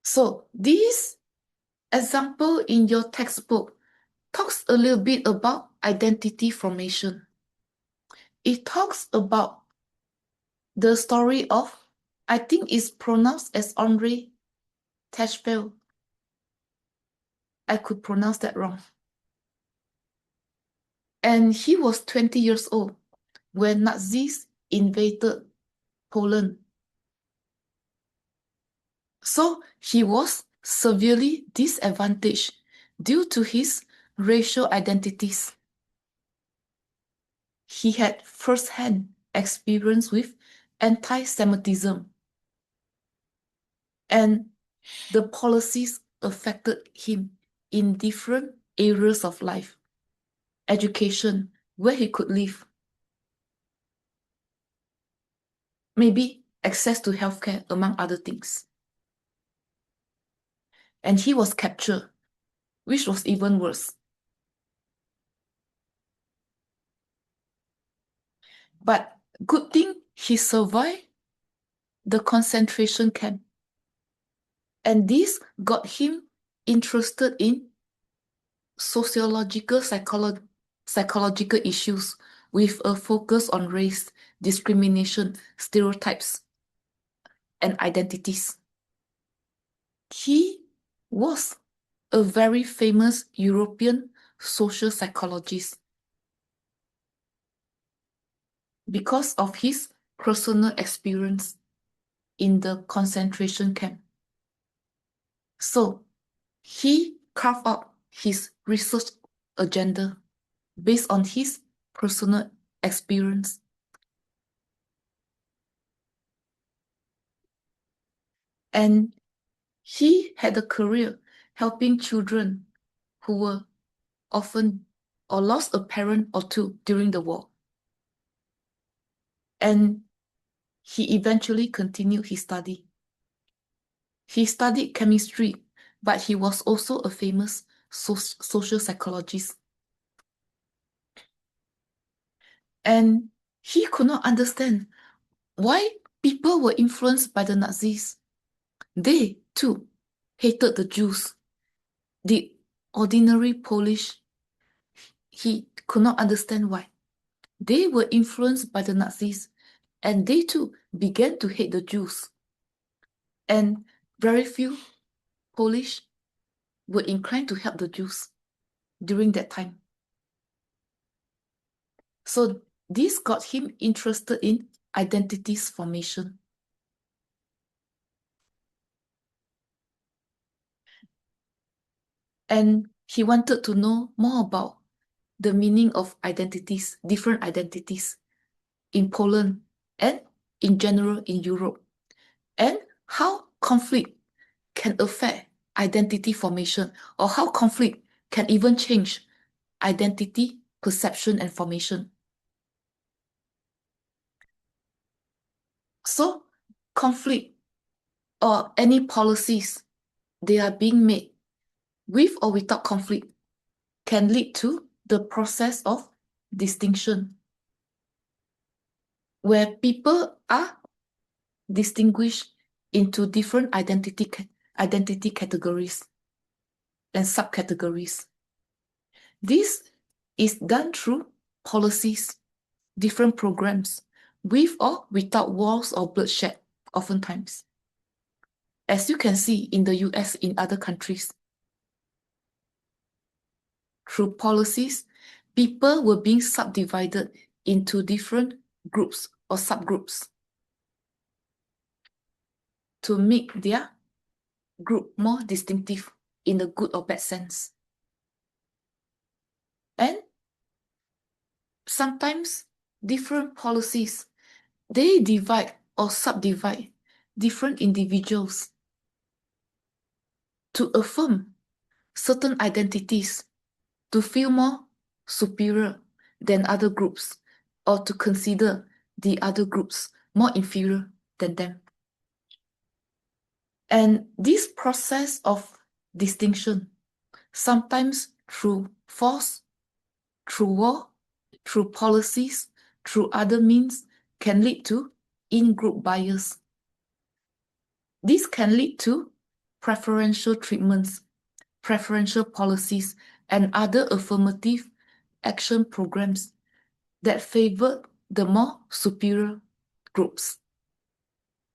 So this example in your textbook talks a little bit about identity formation. It talks about the story of, I think it's pronounced as Henri Tachbel. I could pronounce that wrong. And he was 20 years old when Nazis invaded Poland. So he was severely disadvantaged due to his racial identities. He had first-hand experience with anti-Semitism, and the policies affected him in different areas of life. Education, where he could live, maybe access to healthcare, among other things. And he was captured, which was even worse. But good thing he survived the concentration camp. And this got him interested in sociological psychological issues with a focus on race, discrimination, stereotypes, and identities. He was a very famous European social psychologist because of his personal experience in the concentration camp. So he carved out his research agenda based on his personal experience. And he had a career helping children who were orphaned or lost a parent or two during the war. And he eventually continued his study. He studied chemistry, but he was also a famous social psychologist. And he could not understand why people were influenced by the Nazis. They, too, hated the Jews. The ordinary Polish, he could not understand why. They were influenced by the Nazis, and they, too, began to hate the Jews. And very few Polish were inclined to help the Jews during that time. So this got him interested in identities formation. And he wanted to know more about the meaning of identities, different identities in Poland and in general in Europe, and how conflict can affect identity formation, or how conflict can even change identity perception and formation. So conflict or any policies they are being made with or without conflict can lead to the process of distinction, where people are distinguished into different identity categories and subcategories. This is done through policies, different programs, with or without wars or bloodshed, oftentimes. As you can see in the US, in other countries, through policies, people were being subdivided into different groups or subgroups to make their group more distinctive in a good or bad sense. And sometimes different policies, they divide or subdivide different individuals to affirm certain identities, to feel more superior than other groups, or to consider the other groups more inferior than them. And this process of distinction, sometimes through force, through war, through policies, through other means, can lead to in-group bias. This can lead to preferential treatments, preferential policies, and other affirmative action programs that favored the more superior groups.